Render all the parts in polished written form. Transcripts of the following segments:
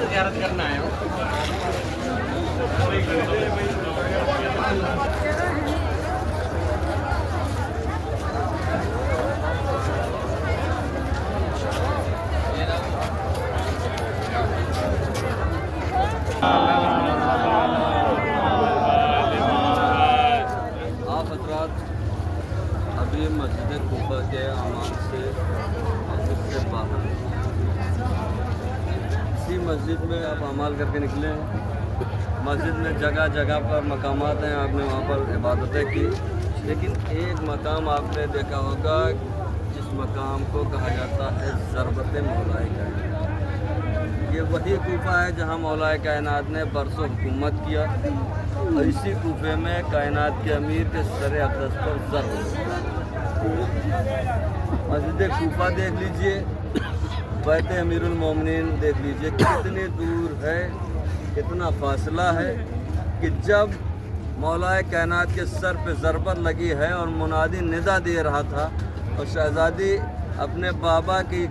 زیارت کرنا ہے آپ حضرات ابھی مسجد کوفہ کے اعمال سے مسجد سے باہر اسی مسجد میں آپ اعمال کر کے نکلے ہیں۔ مسجد میں جگہ جگہ پر مقامات ہیں، آپ نے وہاں پر عبادتیں کی، لیکن ایک مقام آپ نے دیکھا ہوگا جس مقام کو کہا جاتا ہے ضربت مولا کائنات۔ یہ وہی کوفہ ہے جہاں مولا کائنات نے برسوں حکومت کیا، اور اسی کوفے میں کائنات کے امیر کے سر اقدس پر ضرب۔ مسجد کوفہ دیکھ لیجئے، بیت امیر المومنین دیکھ لیجئے، کتنی دور ہے، کتنا فاصلہ ہے کہ جب مولا کائنات کے سر پہ ضربت لگی ہے اور منادی ندا دے رہا تھا، اور شہزادی اپنے بابا کی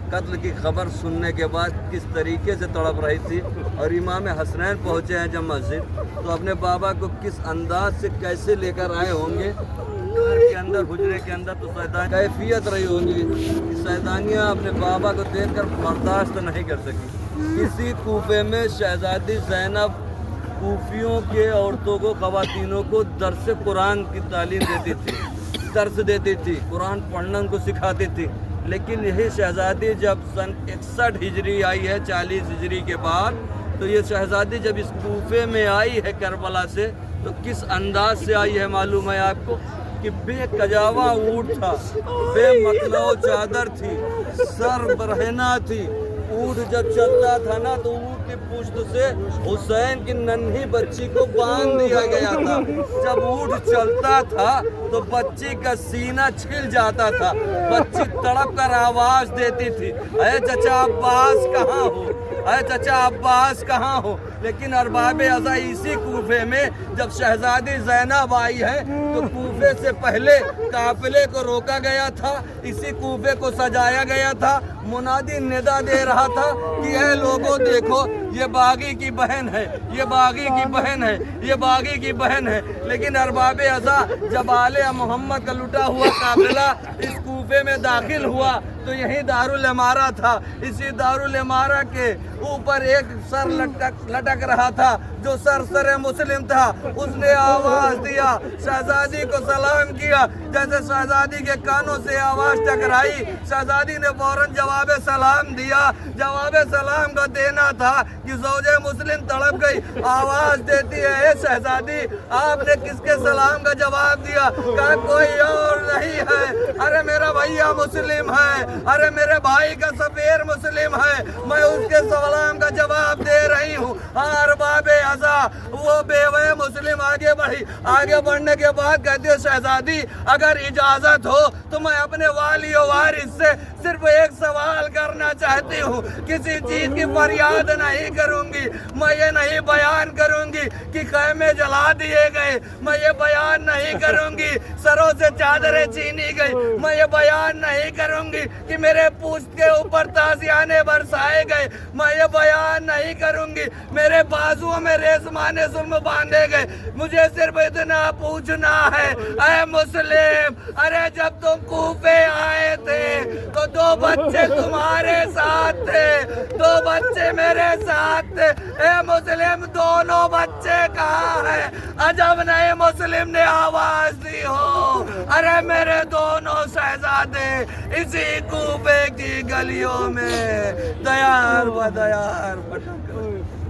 قتل کی خبر سننے کے بعد کس طریقے سے تڑپ رہی تھی، اور امام حسنین پہنچے ہیں جب مسجد، تو اپنے بابا کو کس انداز سے کیسے لے کر آئے ہوں گے گھر کے اندر، حجرے کے اندر، تو کیفیت رہی ہوں گی کہ شہزادیاں اپنے بابا کو دیکھ کر برداشت نہیں کر سکی۔ اسی کوفے میں شہزادی زینب کوفیوں کے عورتوں کو، خواتینوں کو درس قرآن کی تعلیم دیتی تھی، درس دیتی تھی، قرآن پڑھنا ان کو سکھاتی تھی۔ لیکن یہی شہزادی جب سن 61 ہجری آئی ہے، 40 ہجری کے بعد، تو یہ شہزادی جب اس کوفے میں آئی ہے کربلا سے، تو کس انداز سے آئی ہے معلوم ہے آپ کو کہ بے کجاوا اونٹ تھا، بے مخلوع چادر تھی، سر برہنہ تھی۔ اونٹ جب چلتا تھا نا تو اونٹ کی پشت سے حسین کی ننھی بچی کو باندھ دیا گیا تھا۔ جب اونٹ چلتا تھا تو بچی کا سینہ چھل جاتا تھا، بچی تڑپ کر آواز دیتی تھی، اے چچا عباس کہاں ہو، اے چچا عباس کہاں ہو۔ لیکن ارباب ازا اسی کوفے میں جب شہزادی زینب آئی ہے تو کوفے سے پہلے قافلے کو روکا گیا تھا، اسی کوفے کو سجایا گیا تھا، منادی ندا دے رہا تھا کہ اے لوگوں دیکھو یہ باغی کی بہن ہے، یہ باغی کی بہن ہے، یہ باغی کی بہن ہے۔ لیکن ارباب ازا جب آل محمد کا لٹا ہوا قافلہ اس کوفے میں داخل ہوا تو یہی دارالعمارہ تھا، اسی دارالعمارہ کے اوپر ایک سر لٹک رہا تھا جو سر مسلم تھا۔ اس نے آواز دیا، شہزادی کو سلام کیا، جیسے شہزادی کے کانوں سے آواز ٹکرائی، شہزادی نے فوراً جواب سلام دیا۔ جواب سلام کا دینا تھا کہ زوج مسلم تڑپ گئی، آواز دیتی ہے، اے شہزادی آپ نے کس کے سلام کا جواب دیا؟ کہا کوئی اور نہیں ہے، ارے میرا بھیا مسلم ہے، ارے میرے بھائی کا سفیر مسلم ہے، میں اس کے سلام کا جواب دے رہی ہوں۔ ارباب ازا وہ بیوہ مسلم آگے بڑھی، آگے بڑھنے کے بعد کہتی ہے شہزادی اگر اجازت ہو تو میں اپنے والی و وارث سے صرف ایک سوال کرنا چاہتی ہوں، کسی چیز کی فریاد نہیں کروں گی، میں یہ نہیں بیان کروں گی کہ خیمے جلا دیے گئے، میں یہ بیان نہیں کروں گی سروں سے چادریں چھینی گئی، میں یہ بیان نہیں کروں گی کہ میرے پوست کے اوپر تازیانے برسائے گئے، میں یہ بیان نہیں کروں گی میرے بازوؤں میں ریزمان ظلم باندھے گئے۔ مجھے صرف اتنا پوچھنا ہے، اے مسلم ارے جب تم کوفے آئے تھے تو 2 بچے تمہارے ساتھ تھے، 2 بچے میرے ساتھ تھے، اے مسلم دونوں بچے کہاں ہیں؟ عجب نہیں مسلم نے آواز دی ہو، ارے میرے دونوں شہزادے اسی کوفے کی گلیوں میں دیار و دیار بھٹک رہے ہیں۔